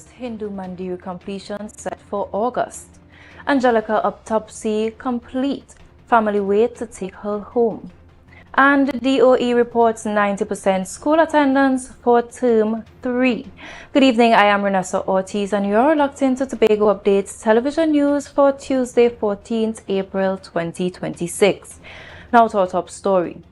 first Hindu Mandir completion set for August. Angelica autopsy complete. Family wait to take her home. And DOE reports 90% school attendance for Term 3. Good evening, I am Renessa Ortiz and you're locked into Tobago Updates television news for Tuesday, 14th April 2026. Now to our top story.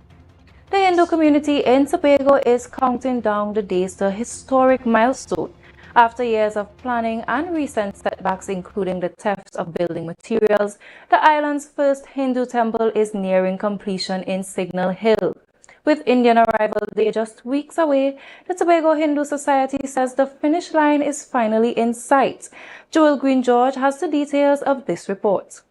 The Hindu community in Tobago is counting down the days to a historic milestone. After years of planning and recent setbacks, including the theft of building materials, the island's first Hindu temple is nearing completion in Signal Hill. With Indian arrival day just weeks away, the Tobago Hindu Society says the finish line is finally in sight. Joel Green-George has the details of this report.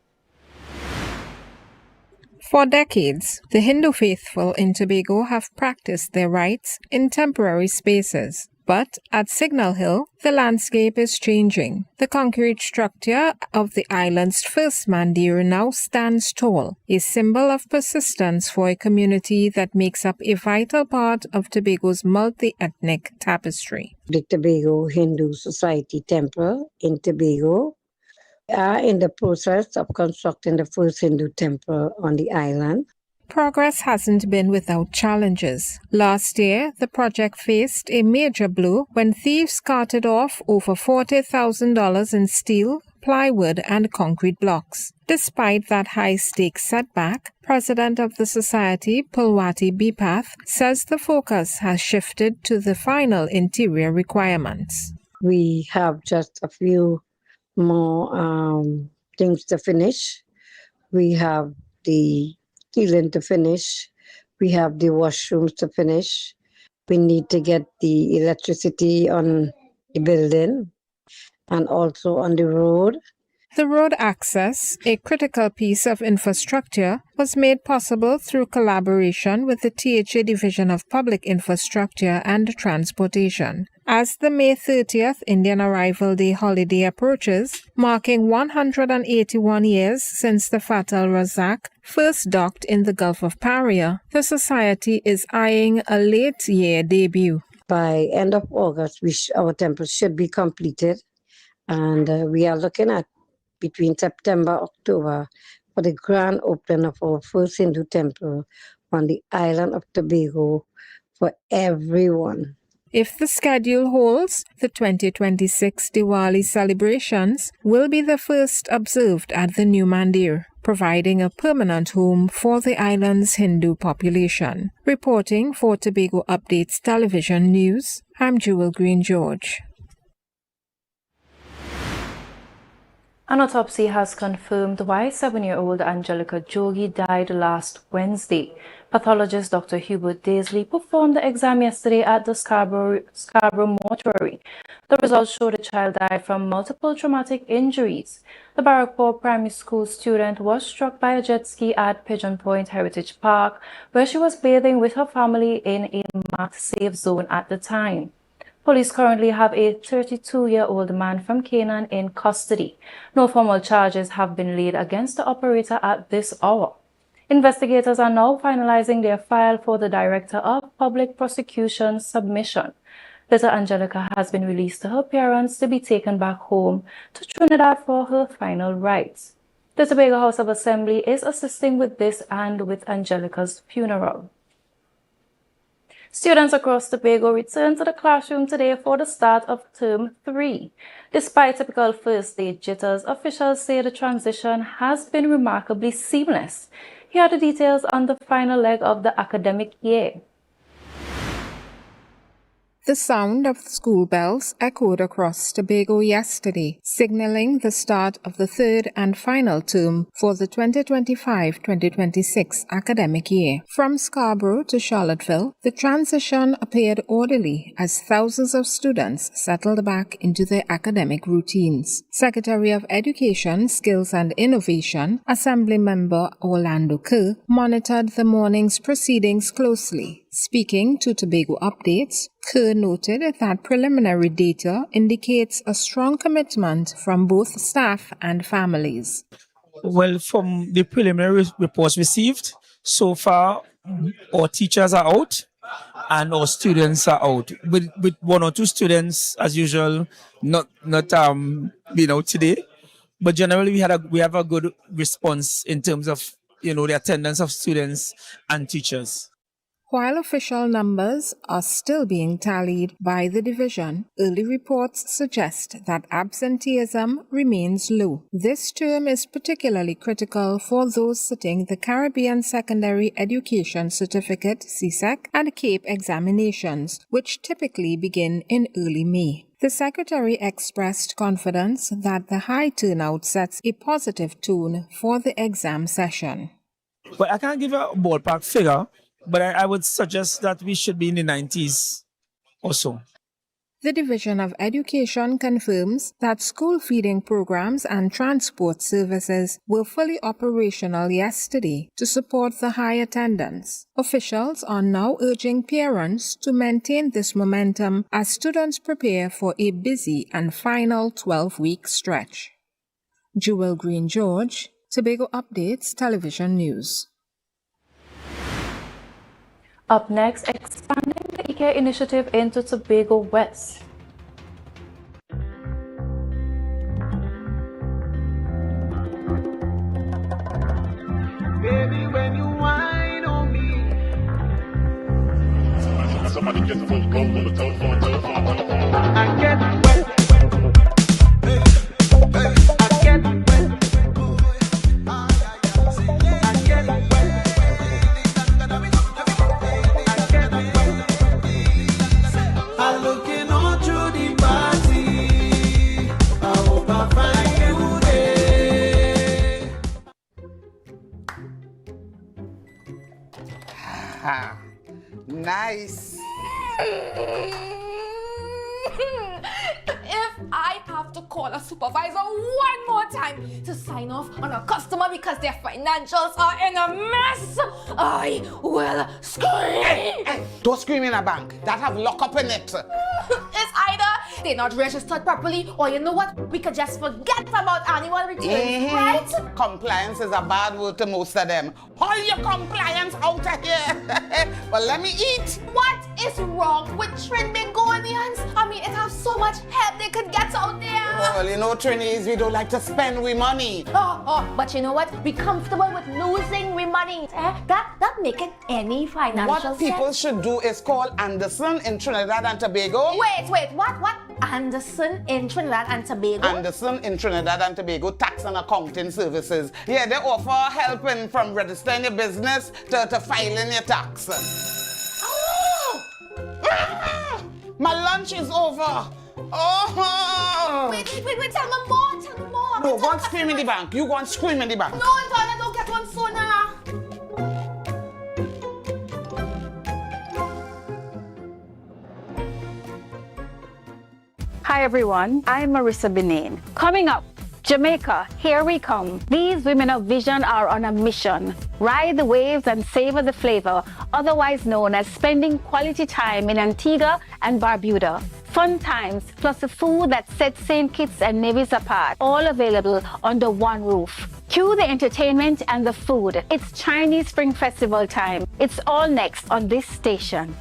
For decades, the Hindu faithful in Tobago have practiced their rites in temporary spaces. But at Signal Hill, the landscape is changing. The concrete structure of the island's first mandir now stands tall, a symbol of persistence for a community that makes up a vital part of Tobago's multi-ethnic tapestry. The Tobago Hindu Society Temple in Tobago are in the process of constructing the first Hindu temple on the island. Progress hasn't been without challenges. Last year, the project faced a major blow when thieves carted off over $40,000 in steel, plywood, and concrete blocks. Despite that high-stakes setback, President of the Society, Pulwati Bipath, says the focus has shifted to the final interior requirements. We have just a few more things to finish. We have the ceiling to finish. We have the washrooms to finish. We need to get the electricity on the building and also on the road. The road access, a critical piece of infrastructure, was made possible through collaboration with the THA Division of Public Infrastructure and Transportation. As the May 30th Indian Arrival Day holiday approaches, marking 181 years since the Fatal Razak first docked in the Gulf of Paria, the Society is eyeing a late-year debut. By end of August, our temple should be completed, and we are looking at between September and October for the grand opening of our first Hindu temple on the island of Tobago for everyone. If the schedule holds, the 2026 Diwali celebrations will be the first observed at the new mandir, providing a permanent home for the island's Hindu population. Reporting for Tobago Updates Television News, I'm Joel Green-George. An autopsy has confirmed why 7-year-old Angelica Jogi died last Wednesday. Pathologist Dr. Hubert Daisley performed the exam yesterday at the Scarborough mortuary. The results show the child died from multiple traumatic injuries. The Barrackpore Primary School student was struck by a jet ski at Pigeon Point Heritage Park, where she was bathing with her family in a marked safe zone at the time. Police currently have a 32-year-old man from Canaan in custody. No formal charges have been laid against the operator at this hour. Investigators are now finalizing their file for the Director of Public Prosecution's submission. Little Angelica has been released to her parents to be taken back home to Trinidad for her final rites. The Tobago House of Assembly is assisting with this and with Angelica's funeral. Students across Tobago returned to the classroom today for the start of Term 3. Despite typical first-day jitters, officials say the transition has been remarkably seamless. Here are the details on the final leg of the academic year. The sound of school bells echoed across Tobago yesterday, signaling the start of the third and final term for the 2025-2026 academic year. From Scarborough to Charlottesville, the transition appeared orderly as thousands of students settled back into their academic routines. Secretary of Education, Skills and Innovation, Assembly Member Orlando Kerr, monitored the morning's proceedings closely. Speaking to Tobago Updates, Kerr noted that preliminary data indicates a strong commitment from both staff and families. Well, from the preliminary reports received, so far our teachers are out. and our students are out. With one or two students as usual, not today. But generally we have a good response in terms of the attendance of students and teachers. While official numbers are still being tallied by the division, early reports suggest that absenteeism remains low. This term is particularly critical for those sitting the Caribbean Secondary Education Certificate (CSEC) and CAPE examinations, which typically begin in early May. The Secretary expressed confidence that the high turnout sets a positive tone for the exam session. But I can't give a ballpark figure, but I would suggest that we should be in the 90s or so. The Division of Education confirms that school feeding programs and transport services were fully operational yesterday to support the high attendance. Officials are now urging parents to maintain this momentum as students prepare for a busy and final 12-week stretch. Jewel Green George, Tobago Updates Television News. Up next, expanding the eCare initiative into Tobago West. Baby, when you whine on me. Somebody get the phone, on the telephone. I get wet. I get wet. Nice. If I have to call a supervisor one more time to sign off on a customer because their financials are in a mess, I will scream. Hey, don't scream in a bank. That have lockup in it. It's either they're not registered properly, or you know what? We could just forget about annual returns, right? Compliance is a bad word to most of them. Haul your compliance out of here. But let me eat. What is wrong with Trinbagonians? I mean, it has so much help they could get out there. Well, you know, Trinis, we don't like to spend we money. But you know what? Be comfortable with losing we money. That make it any financial What people should do is call Anderson in Trinidad and Tobago. Wait, what? Anderson in Trinidad and Tobago? Anderson in Trinidad and Tobago Tax and Accounting Services. Yeah, they offer help from registering your business to filing your tax. My lunch is over. Wait, tell me more. No, go and scream in the bank. You go and scream in the bank. No, Antoine, don't get one sooner. Hi everyone, I'm Marissa Benin. Coming up, Jamaica, here we come. These women of vision are on a mission. Ride the waves and savor the flavor, otherwise known as spending quality time in Antigua and Barbuda. Fun times, plus the food that sets St. Kitts and Nevis apart, all available under one roof. Cue the entertainment and the food. It's Chinese Spring Festival time. It's all next on this station.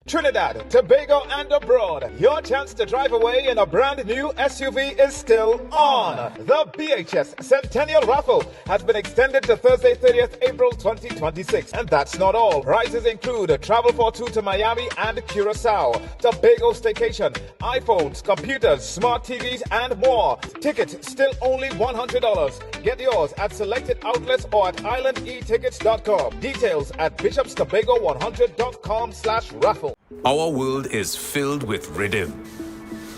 Trinidad, Tobago and abroad, your chance to drive away in a brand new SUV is still on. The BHS Centennial Raffle has been extended to Thursday 30th April 2026. And that's not all. Prizes include travel for two to Miami and Curacao, Tobago staycation, iPhones, computers, smart TVs and more. Tickets still only $100. Get yours at selected outlets or at islandetickets.com. Details at bishopstobago100.com/raffle. Our world is filled with rhythm.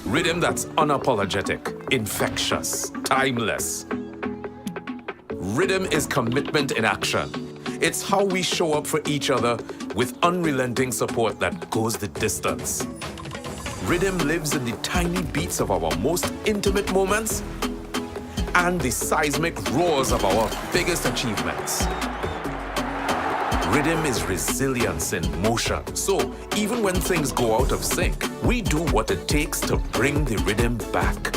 Rhythm that's unapologetic, infectious, timeless. Rhythm is commitment in action. It's how we show up for each other with unrelenting support that goes the distance. Rhythm lives in the tiny beats of our most intimate moments and the seismic roars of our biggest achievements. Rhythm is resilience in motion. So even when things go out of sync, we do what it takes to bring the rhythm back.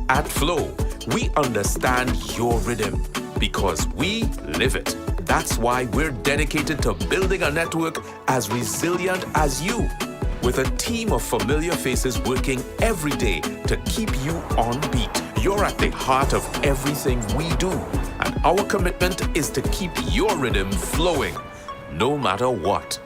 At Flow, we understand your rhythm because we live it. That's why we're dedicated to building a network as resilient as you, with a team of familiar faces working every day to keep you on beat. You're at the heart of everything we do, and our commitment is to keep your rhythm flowing, no matter what.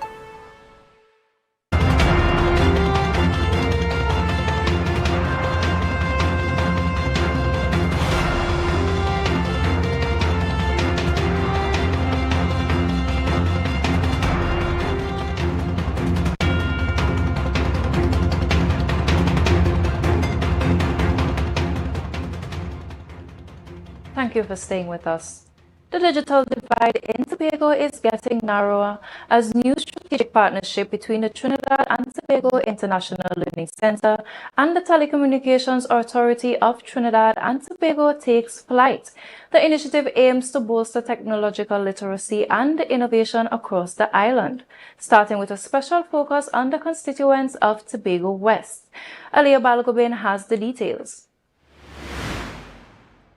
Thank you for staying with us. The digital divide in Tobago is getting narrower as new strategic partnership between the Trinidad and Tobago International Learning Center and the Telecommunications Authority of Trinidad and Tobago takes flight. The initiative aims to bolster technological literacy and innovation across the island, starting with a special focus on the constituents of Tobago West. AMPLIA Balgobin has the details.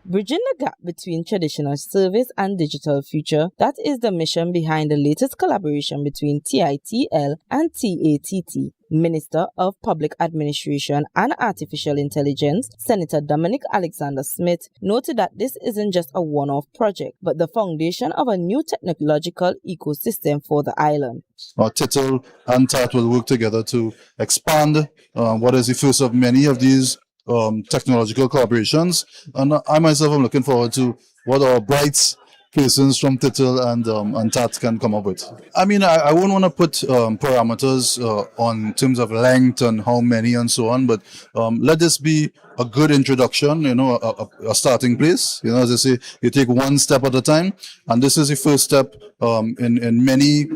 Bridging the gap between traditional service and digital future, that is the mission behind the latest collaboration between TITL and TATT. Minister of Public Administration and Artificial Intelligence, Senator Dominic Alexander Smith, noted that this isn't just a one-off project, but the foundation of a new technological ecosystem for the island. TITL and TAT will work together to expand what is the first of many of these technological collaborations, and I myself am looking forward to what our bright persons from TITL and TAT can come up with. I mean, I wouldn't want to put parameters on terms of length and how many and so on, but let this be a good introduction, a starting place. As I say, you take one step at a time, and this is the first step in many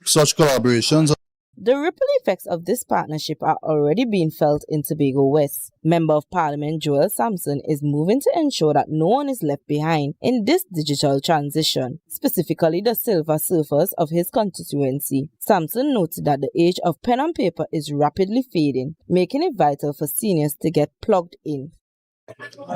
such collaborations. The ripple effects of this partnership are already being felt in Tobago West. Member of Parliament Joel Sampson is moving to ensure that no one is left behind in this digital transition, specifically the silver surfers of his constituency. Sampson noted that the age of pen and paper is rapidly fading, making it vital for seniors to get plugged in.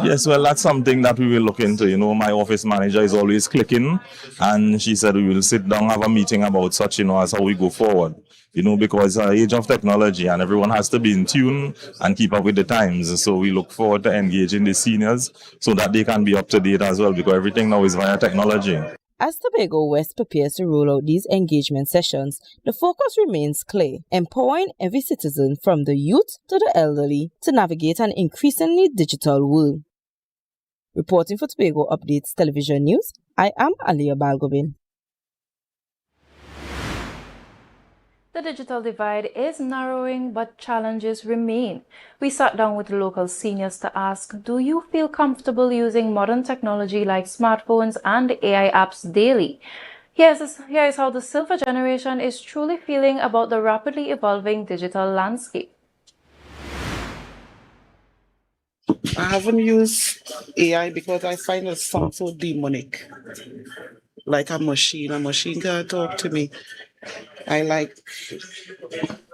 Yes, well, that's something that we will look into. My office manager is always clicking, and she said we will sit down, have a meeting about such, as how we go forward. Because it's an age of technology and everyone has to be in tune and keep up with the times. So we look forward to engaging the seniors so that they can be up to date as well, because everything now is via technology. As Tobago West prepares to roll out these engagement sessions, the focus remains clear, empowering every citizen from the youth to the elderly to navigate an increasingly digital world. Reporting for Tobago Updates Television News, I am AMPLIA Balgobin. The digital divide is narrowing, but challenges remain. We sat down with local seniors to ask, do you feel comfortable using modern technology like smartphones and AI apps daily? Here is how the silver generation is truly feeling about the rapidly evolving digital landscape. I haven't used AI because I find it sounds so demonic. Like a machine can't talk to me. I like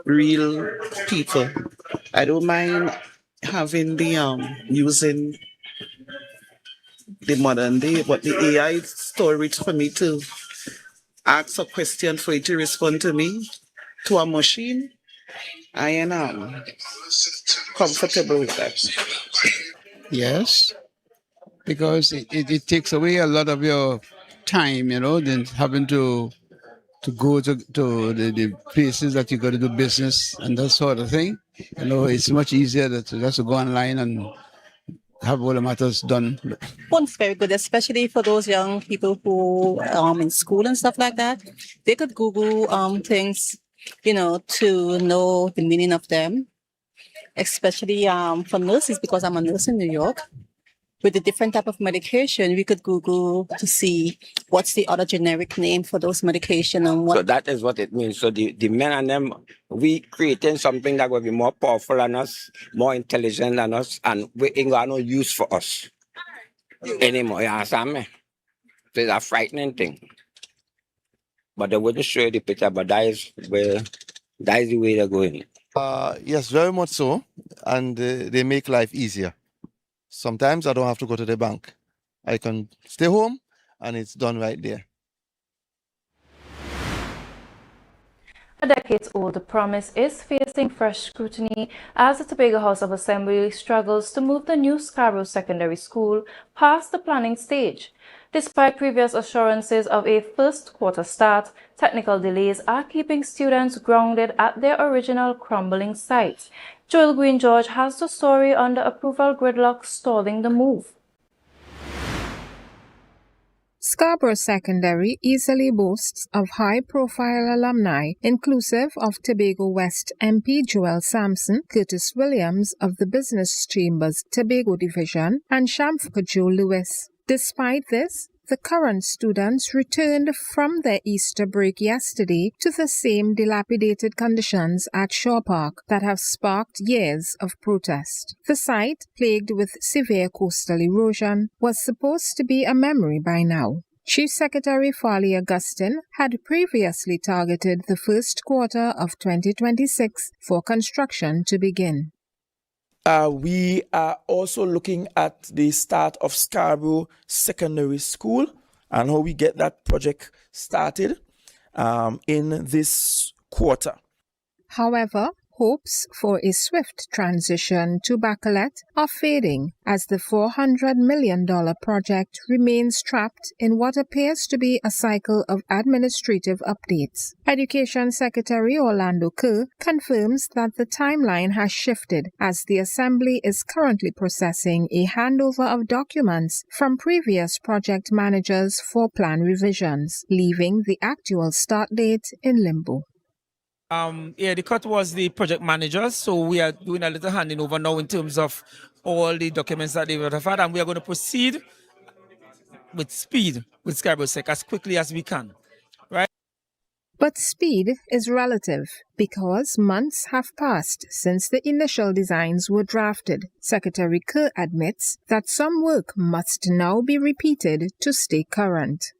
real people. I don't mind having the using the modern day, but the AI storage for me to ask a question for it to respond to me, to a machine, I am comfortable with that. Yes, because it takes away a lot of your time, than having to go to the places that you got to do business and that sort of thing. It's much easier to just go online and have all the matters done. Phone's very good, especially for those young people who in school and stuff like that. They could Google things, to know the meaning of them. Especially for nurses, because I'm a nurse in New York. With the different type of medication, we could Google to see what's the other generic name for those medication and what. So that is what it means. So the men and them, we creating something that will be more powerful than us, more intelligent than us, and we ain't got no use for us anymore. You understand me? So it's a frightening thing. But they wouldn't show you the picture, but that is the way they're going. Yes, very much so, and they make life easier. Sometimes I don't have to go to the bank. I can stay home, and it's done right there. A decades-old promise is facing fresh scrutiny as the Tobago House of Assembly struggles to move the new Scarborough Secondary School past the planning stage. Despite previous assurances of a first quarter start, technical delays are keeping students grounded at their original crumbling site. Joel Green George has the story on the approval gridlock stalling the move. Scarborough Secondary easily boasts of high-profile alumni, inclusive of Tobago West MP Joel Sampson, Curtis Williams of the Business Chamber's Tobago Division, and Shamfka Joe Lewis. Despite this, the current students returned from their Easter break yesterday to the same dilapidated conditions at Shaw Park that have sparked years of protest. The site, plagued with severe coastal erosion, was supposed to be a memory by now. Chief Secretary Farley Augustine had previously targeted the first quarter of 2026 for construction to begin. We are also looking at the start of Scarborough Secondary School and how we get that project started in this quarter. However, hopes for a swift transition to Bacolet are fading as the $400 million project remains trapped in what appears to be a cycle of administrative updates. Education Secretary Orlando Kerr confirms that the timeline has shifted as the Assembly is currently processing a handover of documents from previous project managers for plan revisions, leaving the actual start date in limbo. The cut was the project managers, so we are doing a little handing over now in terms of all the documents that they would have had, and we are going to proceed with speed with Scarborough Sec as quickly as we can, right? But speed is relative because months have passed since the initial designs were drafted. Secretary Kerr admits that some work must now be repeated to stay current.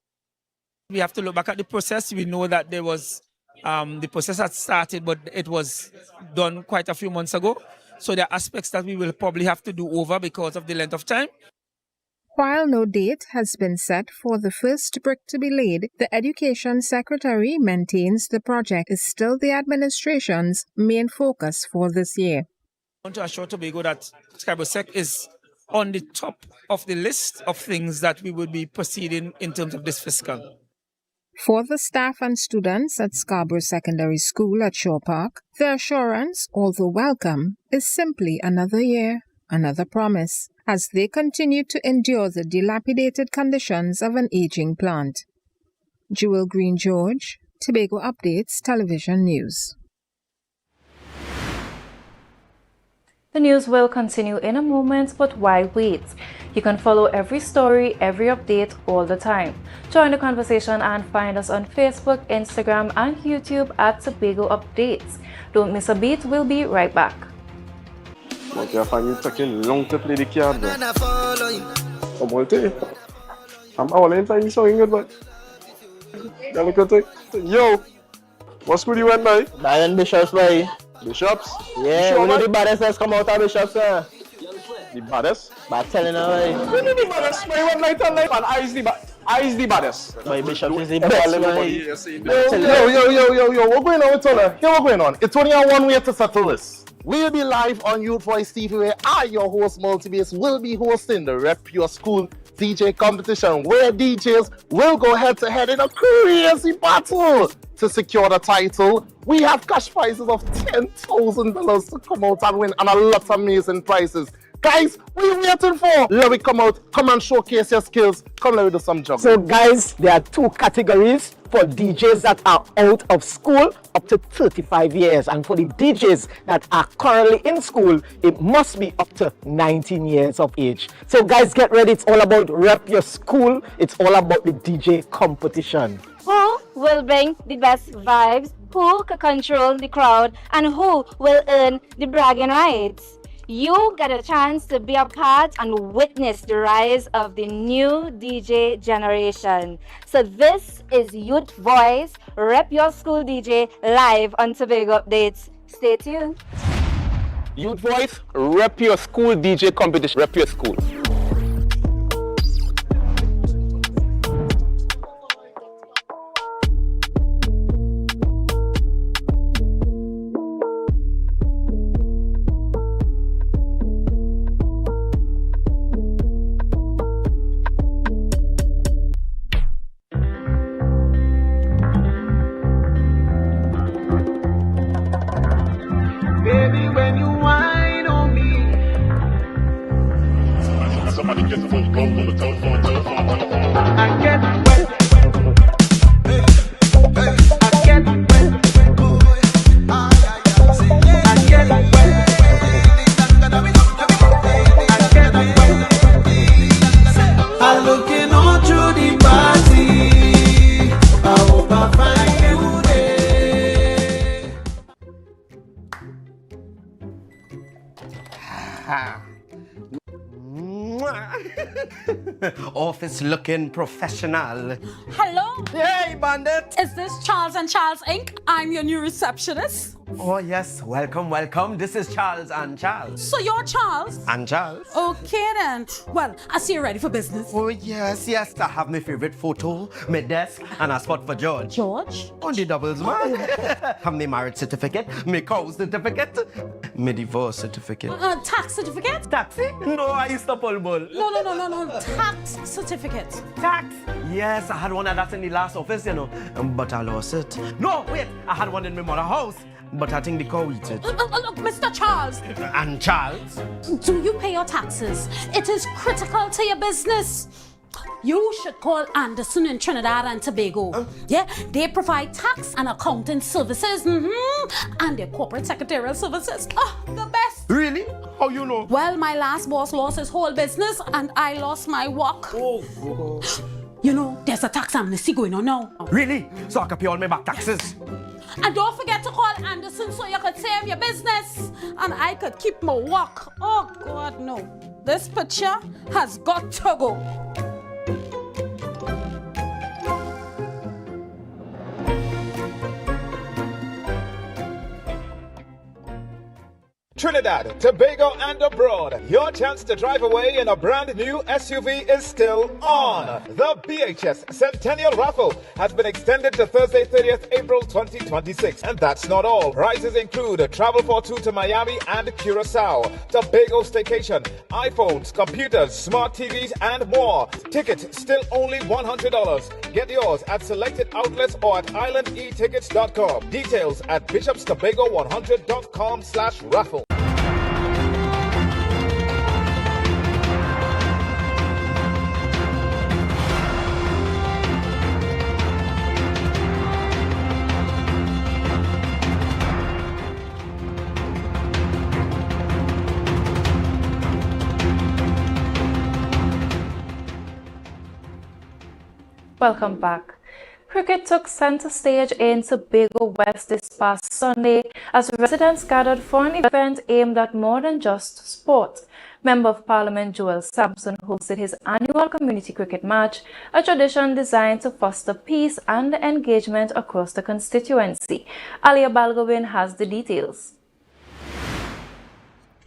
We have to look back at the process. We know that there was the process had started, but it was done quite a few months ago. So there are aspects that we will probably have to do over because of the length of time. While no date has been set for the first brick to be laid, the Education Secretary maintains the project is still the administration's main focus for this year. I want to assure Tobago that Scarborough Sec is on the top of the list of things that we will be proceeding in terms of this fiscal. For the staff and students at Scarborough Secondary School at Shaw Park, the assurance, although welcome, is simply another year, another promise, as they continue to endure the dilapidated conditions of an aging plant. Joel Green George, Tobago Updates Television News. The news will continue in a moment, but why wait? You can follow every story, every update, all the time. Join the conversation and find us on Facebook, Instagram, and YouTube at Tobago Updates. Don't miss a beat, we'll be right back. Yo, what school you went by? Diane Bishops, boy. Bishops? Yeah, Sure, we know man? the baddest has come out of Bishops, sir. The baddest? But telling her, boy. You know the baddest? Why you want light and light? And I is the baddest. Boy, Bishops is the Ever best, let boy. nobody hear you say Yo, what's going on with Tola? Here, what's going on? It's only one way to settle this. We'll be live on Youth Voice TV, where I, your host, Multibass, will be hosting the Rep Your School DJ competition, where DJs will go head-to-head in a crazy battle to secure the title. We have cash prizes of $10,000 to come out and win, and a lot of amazing prizes. Guys, what are you waiting for? Let me come out, come and showcase your skills. Come let me do some juggling. So guys, there are two categories for DJs that are out of school up to 35 years, and for the DJs that are currently in school, it must be up to 19 years of age. So guys, get ready. It's all about Rep Your School. It's all about the DJ competition. Who will bring the best vibes? Who can control the crowd? And who will earn the bragging rights? You get a chance to be a part and witness the rise of the new DJ generation. So this is Youth Voice, Rep Your School DJ, live on Tobago Updates. Stay tuned. Youth Voice, Rep Your School DJ competition. Rep Your School. Office looking professional. Hello? Hey, bandit! Is this Charles and Charles Inc.? I'm your new receptionist. Oh, yes. Welcome, welcome. This is Charles and Charles. So you're Charles? And Charles. Okay then. Well, I see you're ready for business. Oh, yes, yes. I have my favorite photo, my desk, and a spot for George. George? On the doubles, man. Have my marriage certificate, my cow certificate, my divorce certificate. Tax certificate? Taxi? No, I used to pull bull. No. Tax certificate. Tax? Yes, I had one of that in the last office, you know, but I lost it. No, wait, I had one in my mother's house, but I think the cow eats it. Look, Mr. Charles. And Charles? Do you pay your taxes? It is critical to your business. You should call Anderson in Trinidad and Tobago. Yeah, they provide tax and accounting services, and their corporate secretarial services. Oh, the best. Really? How you know? Well, my last boss lost his whole business and I lost my work. Oh. You know, there's a tax amnesty going on now. Really? So I can pay all my back taxes? And don't forget to call Anderson so you could save your business and I could keep my work. Oh God, no. This picture has got to go. Trinidad, Tobago, and abroad, your chance to drive away in a brand new SUV is still on. The BHS Centennial Raffle has been extended to Thursday, 30th April 2026. And that's not all. Prizes include travel for two to Miami and Curacao, Tobago staycation, iPhones, computers, smart TVs, and more. Tickets still only $100. Get yours at selected outlets or at islandetickets.com. Details at bishopstobago100.com/raffle. Welcome back. Cricket took center stage in Tobago West this past Sunday as residents gathered for an event aimed at more than just sport. Member of Parliament Joel Sampson hosted his annual community cricket match, a tradition designed to foster peace and engagement across the constituency. Alia Balgobin has the details.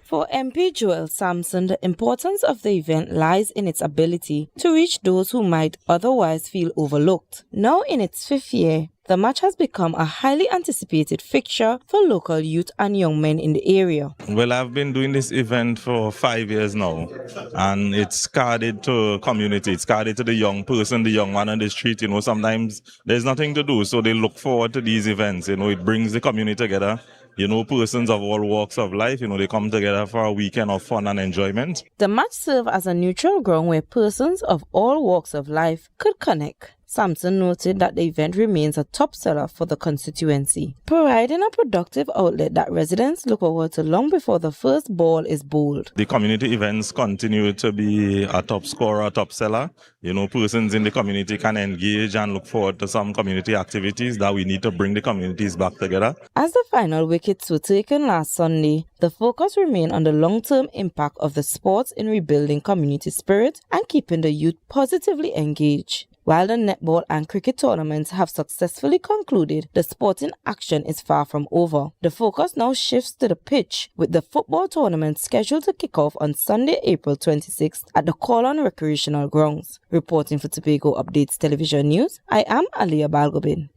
For MP Joel Sampson, the importance of the event lies in its ability to reach those who might otherwise feel overlooked. Now in its 5th year, the match has become a highly anticipated fixture for local youth and young men in the area. Well, I've been doing this event for 5 years now, and it's guarded to community. It's guarded to the young person, the young man on the street. You know, sometimes there's nothing to do, so they look forward to these events. You know, it brings the community together. You know, persons of all walks of life, you know, they come together for a weekend of fun and enjoyment. The match served as a neutral ground where persons of all walks of life could connect. Sampson noted that the event remains a top seller for the constituency, providing a productive outlet that residents look forward to long before the first ball is bowled. The community events continue to be a top scorer, a top seller. You know, persons in the community can engage and look forward to some community activities that we need to bring the communities back together. As the final wickets were taken last Sunday, the focus remained on the long-term impact of the sports in rebuilding community spirit and keeping the youth positively engaged. While the netball and cricket tournaments have successfully concluded, the sporting action is far from over. The focus now shifts to the pitch, with the football tournament scheduled to kick off on Sunday, April 26th at the Colon Recreational Grounds. Reporting for Tobago Updates Television News, I am Alia Balgobin.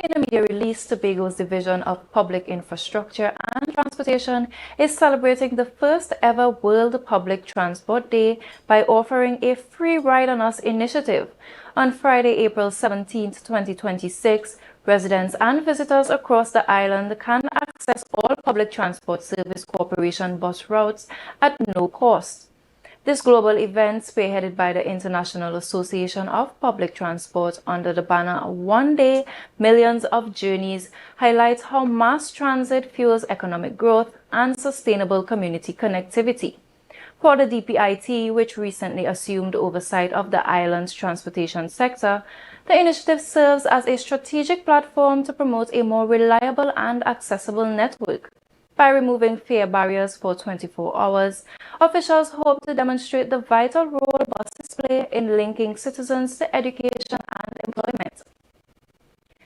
In a media release, Tobago's Division of Public Infrastructure and Transportation is celebrating the first ever World Public Transport Day by offering a free Ride on Us initiative. On Friday, April 17, 2026, residents and visitors across the island can access all Public Transport Service Corporation bus routes at no cost. This global event, spearheaded by the International Association of Public Transport under the banner One Day, Millions of Journeys, highlights how mass transit fuels economic growth and sustainable community connectivity. For the DPIT, which recently assumed oversight of the island's transportation sector, the initiative serves as a strategic platform to promote a more reliable and accessible network. By removing fare barriers for 24 hours, officials hope to demonstrate the vital role buses play in linking citizens to education and employment.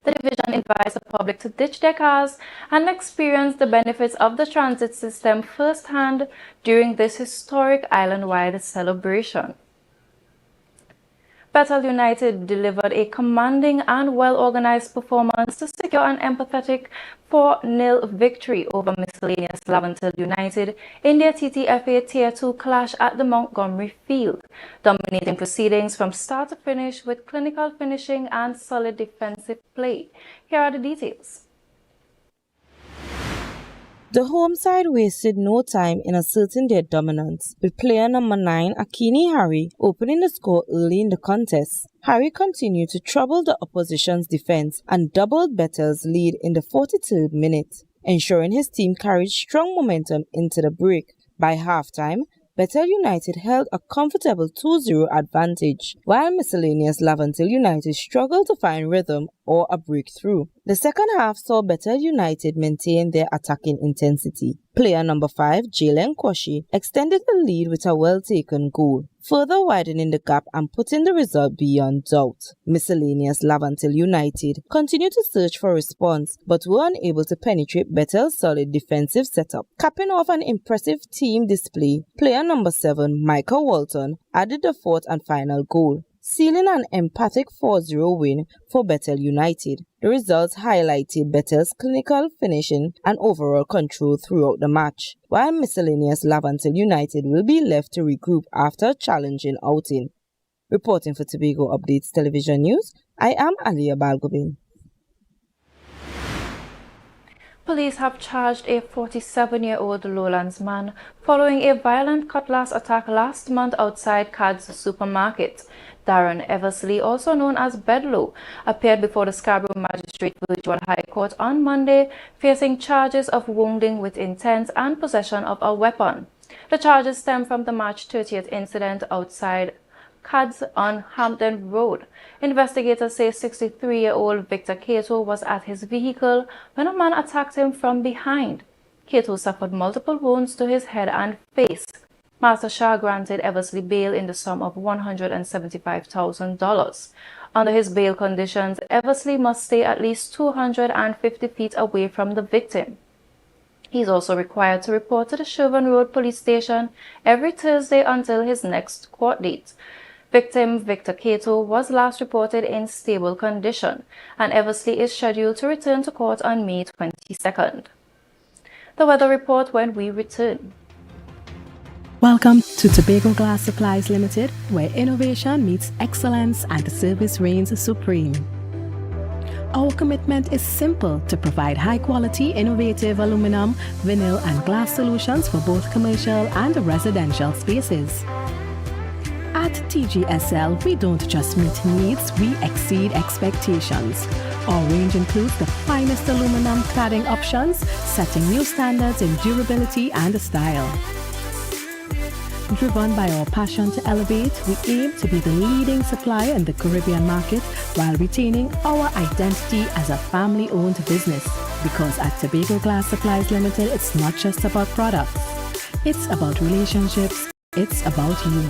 The division invites the public to ditch their cars and experience the benefits of the transit system firsthand during this historic island-wide celebration. Bethel United delivered a commanding and well-organized performance to secure an empathetic 4-0 victory over miscellaneous Laventille United in their TTFA Tier 2 clash at the Montgomery Field, dominating proceedings from start to finish with clinical finishing and solid defensive play. Here are the details. The home side wasted no time in asserting their dominance, with player number 9, Akini Harry, opening the score early in the contest. Harry continued to trouble the opposition's defense and doubled Bethel's lead in the 43rd minute, ensuring his team carried strong momentum into the break. By halftime, Bethel United held a comfortable 2-0 advantage, while miscellaneous Laventille United struggled to find rhythm or a breakthrough. The second half saw Bethel United maintain their attacking intensity. Player number 5, Jalen Kwashi, extended the lead with a well-taken goal, further widening the gap and putting the result beyond doubt. Miscellaneous Laventille United continued to search for response, but were unable to penetrate Bethel's solid defensive setup. Capping off an impressive team display, player number 7, Michael Walton, added the fourth and final goal, sealing an emphatic 4-0 win for Bethel United. The results highlighted Bethel's clinical finishing and overall control throughout the match, while miscellaneous Laventille United will be left to regroup after a challenging outing. Reporting for Tobago Updates Television News, I am Alia Balgobin. Police have charged a 47-year-old Lowlands man following a violent cutlass attack last month outside Cad's supermarket. Darren Eversley, also known as Bedlow, appeared before the Scarborough Magistrate Virtual High Court on Monday, facing charges of wounding with intent and possession of a weapon. The charges stem from the March 30th incident outside Cad's on Hampton Road. Investigators say 63-year-old Victor Cato was at his vehicle when a man attacked him from behind. Cato suffered multiple wounds to his head and face. Master Shah granted Eversley bail in the sum of $175,000. Under his bail conditions, Eversley must stay at least 250 feet away from the victim. He is also required to report to the Sherburne Road Police Station every Thursday until his next court date. Victim Victor Cato was last reported in stable condition, and Eversley is scheduled to return to court on May 22nd. The weather report when we return. Welcome to Tobago Glass Supplies Limited, where innovation meets excellence and service reigns supreme. Our commitment is simple: to provide high-quality, innovative aluminum, vinyl, and glass solutions for both commercial and residential spaces. At DIGICEL, we don't just meet needs, we exceed expectations. Our range includes the finest aluminum cladding options, setting new standards in durability and style. Driven by our passion to elevate, we aim to be the leading supplier in the Caribbean market while retaining our identity as a family-owned business. Because at Tobago Glass Supplies Limited, it's not just about products. It's about relationships. It's about you.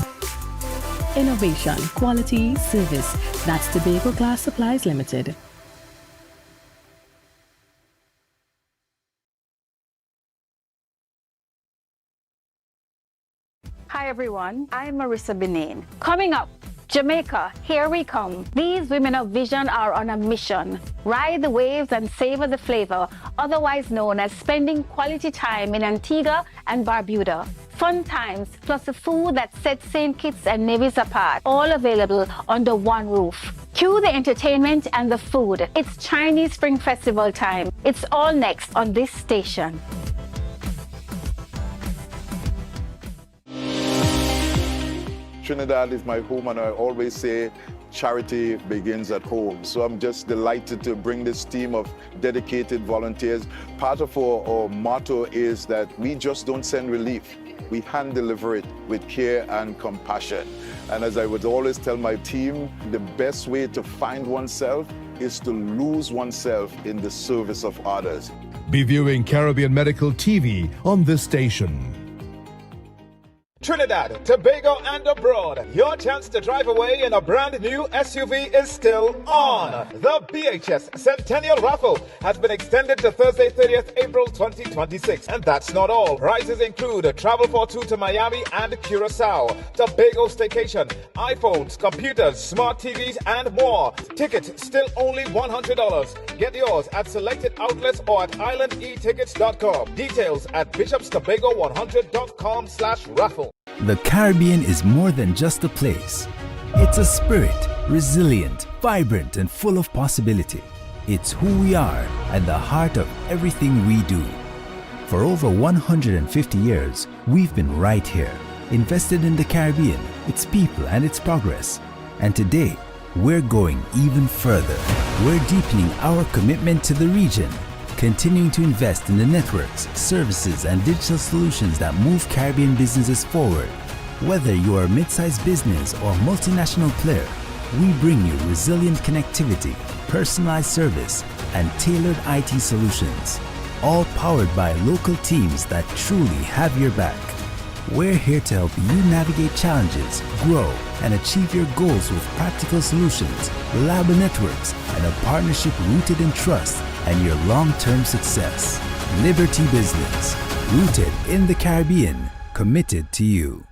Innovation, quality, service. That's Tobago Glass Supplies Limited. Hi everyone, I'm Marissa Benin. Coming up, Jamaica, here we come. These women of vision are on a mission. Ride the waves and savor the flavor, otherwise known as spending quality time in Antigua and Barbuda. Fun times, plus the food that sets St. Kitts and Nevis apart, all available under one roof. Cue the entertainment and the food. It's Chinese Spring Festival time. It's all next on this station. Trinidad is my home, and I always say charity begins at home. So I'm just delighted to bring this team of dedicated volunteers. Part of our motto is that we just don't send relief. We hand deliver it with care and compassion. And as I would always tell my team, the best way to find oneself is to lose oneself in the service of others. Be viewing Caribbean Medical TV on this station. Trinidad, Tobago, and abroad, your chance to drive away in a brand new SUV is still on. The BHS Centennial Raffle has been extended to Thursday, 30th April 2026. And that's not all. Prizes include a travel for two to Miami and Curacao, Tobago staycation, iPhones, computers, smart TVs, and more. Tickets still only $100. Get yours at selected outlets or at islandetickets.com. Details at bishopstobago100.com/raffle. The Caribbean is more than just a place. It's a spirit, resilient, vibrant, and full of possibility. It's who we are at the heart of everything we do. For over 150 years, we've been right here, invested in the Caribbean, its people, and its progress. And today, we're going even further. We're deepening our commitment to the region, continuing to invest in the networks, services, and digital solutions that move Caribbean businesses forward. Whether you are a mid-sized business or a multinational player, we bring you resilient connectivity, personalized service, and tailored IT solutions, all powered by local teams that truly have your back. We're here to help you navigate challenges, grow, and achieve your goals with practical solutions, reliable networks, and a partnership rooted in trust and your long-term success. Liberty Business, rooted in the Caribbean, committed to you.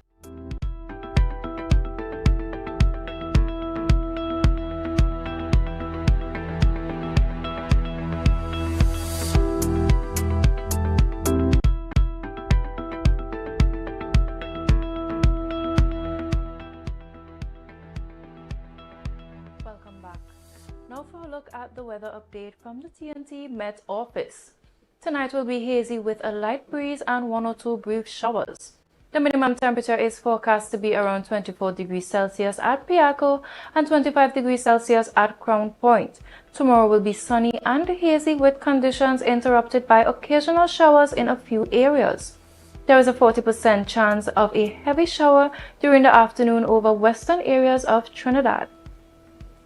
Welcome back. Now for a look at the weather update from the TNT Met Office. Tonight will be hazy with a light breeze and 1 or 2 brief showers. The minimum temperature is forecast to be around 24 degrees Celsius at Piaco and 25 degrees Celsius at Crown Point. Tomorrow will be sunny and hazy with conditions interrupted by occasional showers in a few areas. There is a 40% chance of a heavy shower during the afternoon over western areas of Trinidad.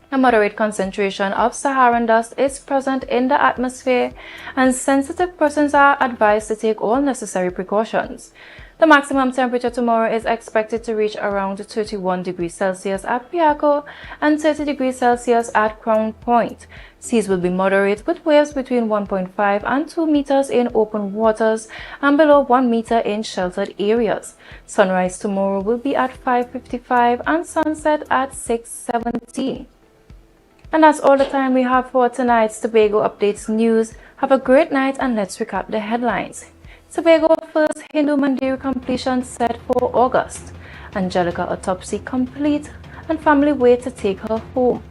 A moderate concentration of Saharan dust is present in the atmosphere, and sensitive persons are advised to take all necessary precautions. The maximum temperature tomorrow is expected to reach around 31 degrees Celsius at Piaco and 30 degrees Celsius at Crown Point. Seas will be moderate with waves between 1.5 and 2 meters in open waters and below 1 meter in sheltered areas. Sunrise tomorrow will be at 5:55 and sunset at 6:17. And that's all the time we have for tonight's Tobago Updates news. Have a great night, and let's recap the headlines. Tobago first Hindu Mandir completion set for August. Angelica autopsy complete and family wait to take her home.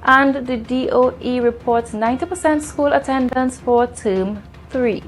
And the DOE reports 90% school attendance for term 3.